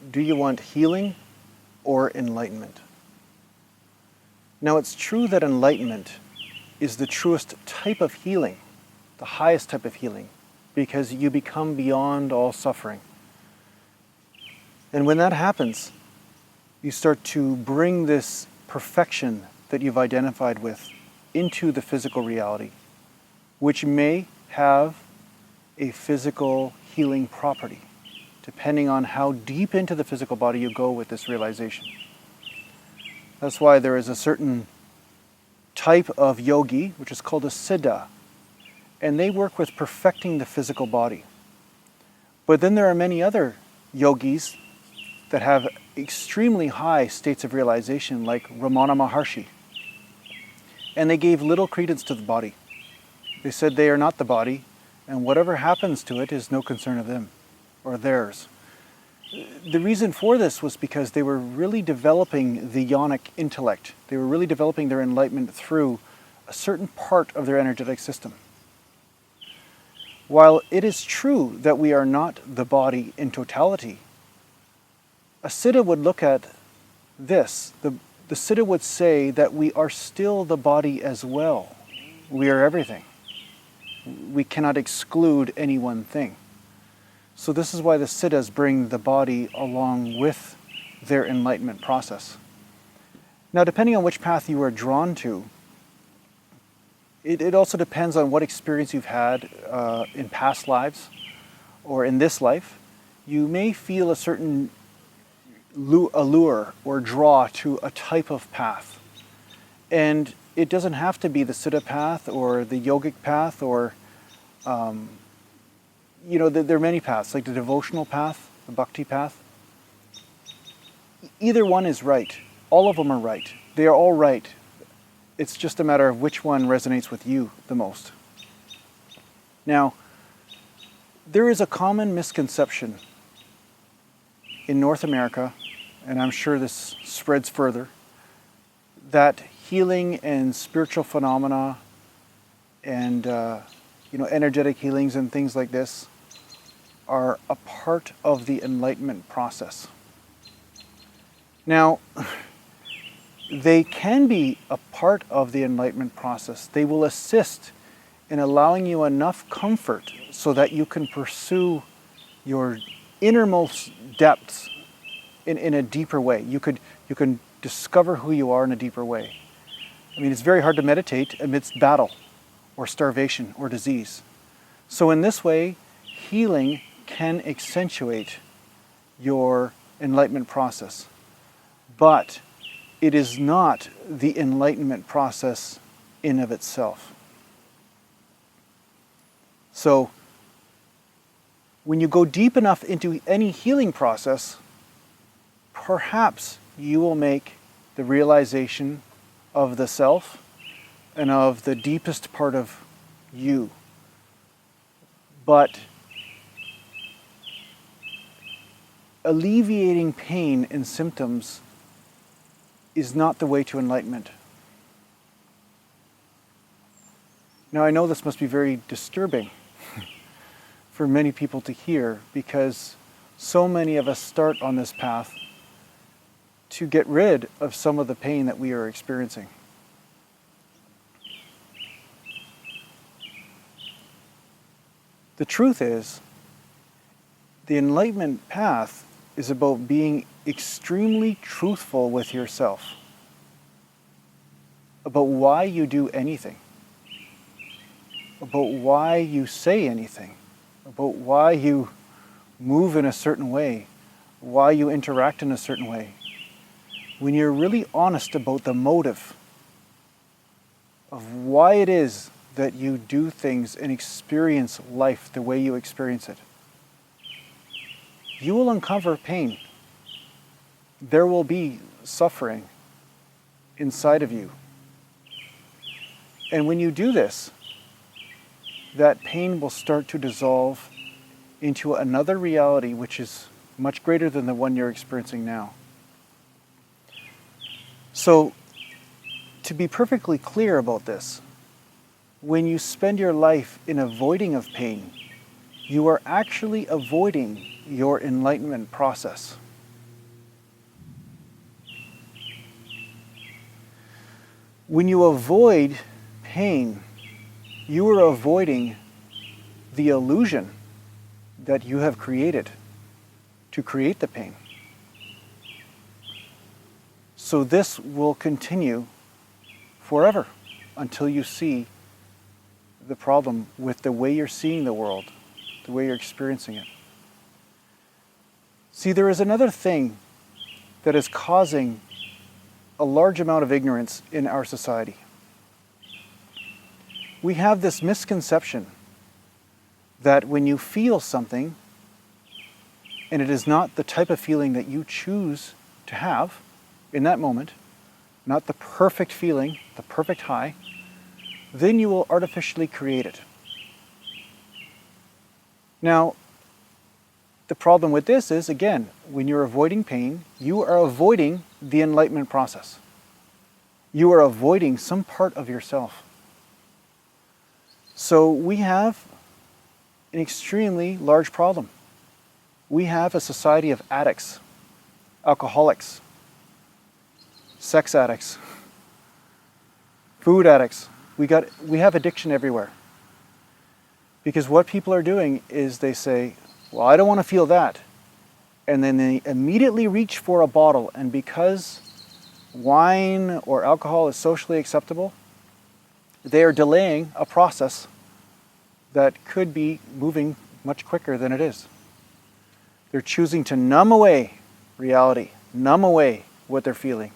do you want healing or enlightenment? Now, it's true that enlightenment is the truest type of healing, the highest type of healing, because you become beyond all suffering. And when that happens, you start to bring this perfection that you've identified with into the physical reality, which may have a physical healing property, depending on how deep into the physical body you go with this realization. That's why there is a certain type of yogi, which is called a siddha, and they work with perfecting the physical body. But then there are many other yogis that have extremely high states of realization, like Ramana Maharshi. And they gave little credence to the body. They said they are not the body, and whatever happens to it is no concern of them or theirs. The reason for this was because they were really developing the yonic intellect. They were really developing their enlightenment through a certain part of their energetic system. While it is true that we are not the body in totality, a siddha would look at this. The siddha would say that we are still the body as well. We are everything. We cannot exclude any one thing. So this is why the siddhas bring the body along with their enlightenment process. Now, depending on which path you are drawn to, it also depends on what experience you've had in past lives or in this life. You may feel a certain allure or draw to a type of path. And it doesn't have to be the siddha path or the yogic path or there are many paths, like the devotional path, the bhakti path. Either one is right. All of them are right. They are all right. It's just a matter of which one resonates with you the most. Now, there is a common misconception in North America, and I'm sure this spreads further, that healing and spiritual phenomena and energetic healings and things like this are a part of the enlightenment process. Now, they can be a part of the enlightenment process. They will assist in allowing you enough comfort so that you can pursue your innermost depths in a deeper way. You can discover who you are in a deeper way. I mean, it's very hard to meditate amidst battle or starvation or disease. So in this way, healing can accentuate your enlightenment process. But it is not the enlightenment process in of itself. So when you go deep enough into any healing process, perhaps you will make the realization of the self and of the deepest part of you. But alleviating pain and symptoms is not the way to enlightenment. Now, I know this must be very disturbing for many people to hear, because so many of us start on this path to get rid of some of the pain that we are experiencing. The truth is, the enlightenment path is about being extremely truthful with yourself about why you do anything, about why you say anything, about why you move in a certain way, why you interact in a certain way. When you're really honest about the motive of why it is that you do things and experience life the way you experience it, you will uncover pain. There will be suffering inside of you. And when you do this, that pain will start to dissolve into another reality which is much greater than the one you're experiencing now. So, to be perfectly clear about this, when you spend your life in avoiding of pain, you are actually avoiding your enlightenment process. When you avoid pain, you are avoiding the illusion that you have created to create the pain. So this will continue forever until you see the problem with the way you're seeing the world, the way you're experiencing it. See, there is another thing that is causing a large amount of ignorance in our society. We have this misconception that when you feel something, and it is not the type of feeling that you choose to have in that moment, not the perfect feeling, the perfect high, then you will artificially create it. Now, the problem with this is, again, when you're avoiding pain, you are avoiding the enlightenment process. You are avoiding some part of yourself. So we have an extremely large problem. We have a society of addicts, alcoholics, sex addicts, food addicts. We have addiction everywhere. Because what people are doing is they say, well, I don't want to feel that. And then they immediately reach for a bottle. And because wine or alcohol is socially acceptable, they are delaying a process that could be moving much quicker than it is. They're choosing to numb away reality, numb away what they're feeling.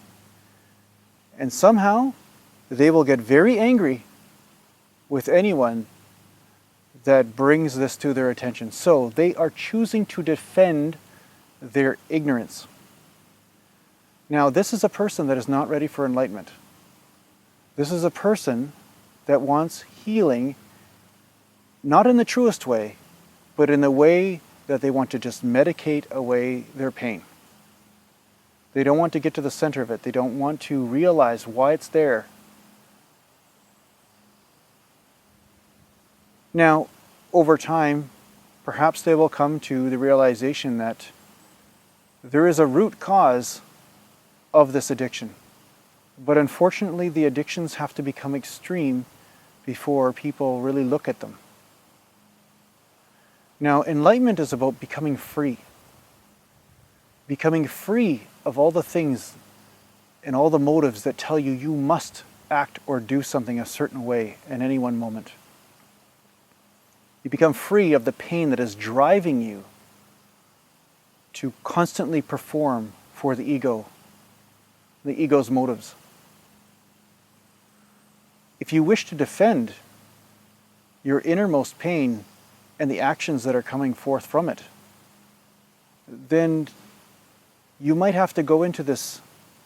And somehow they will get very angry with anyone that brings this to their attention. So they are choosing to defend their ignorance. Now, this is a person that is not ready for enlightenment. This is a person that wants healing, not in the truest way, but in the way that they want to just medicate away their pain. They don't want to get to the center of it. They don't want to realize why it's there. Now, over time, perhaps they will come to the realization that there is a root cause of this addiction. But unfortunately, the addictions have to become extreme before people really look at them. Now, enlightenment is about becoming free. Becoming free of all the things and all the motives that tell you you must act or do something a certain way in any one moment. You become free of the pain that is driving you to constantly perform for the ego's motives. If you wish to defend your innermost pain and the actions that are coming forth from it, then you might have to go into this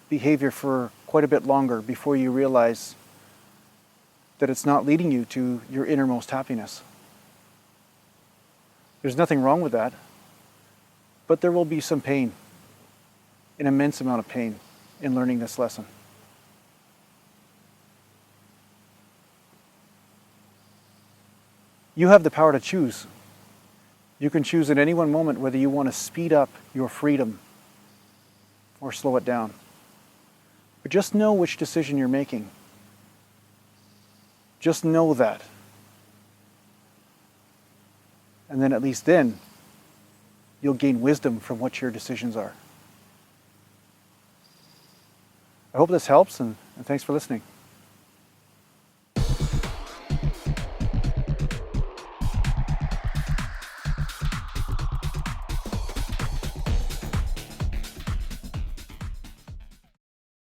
behavior for quite a bit longer before you realize that it's not leading you to your innermost happiness. There's nothing wrong with that, but there will be some pain, an immense amount of pain in learning this lesson. You have the power to choose. You can choose at any one moment whether you want to speed up your freedom or slow it down. But just know which decision you're making. Just know that. And then at least then, you'll gain wisdom from what your decisions are. I hope this helps, and thanks for listening.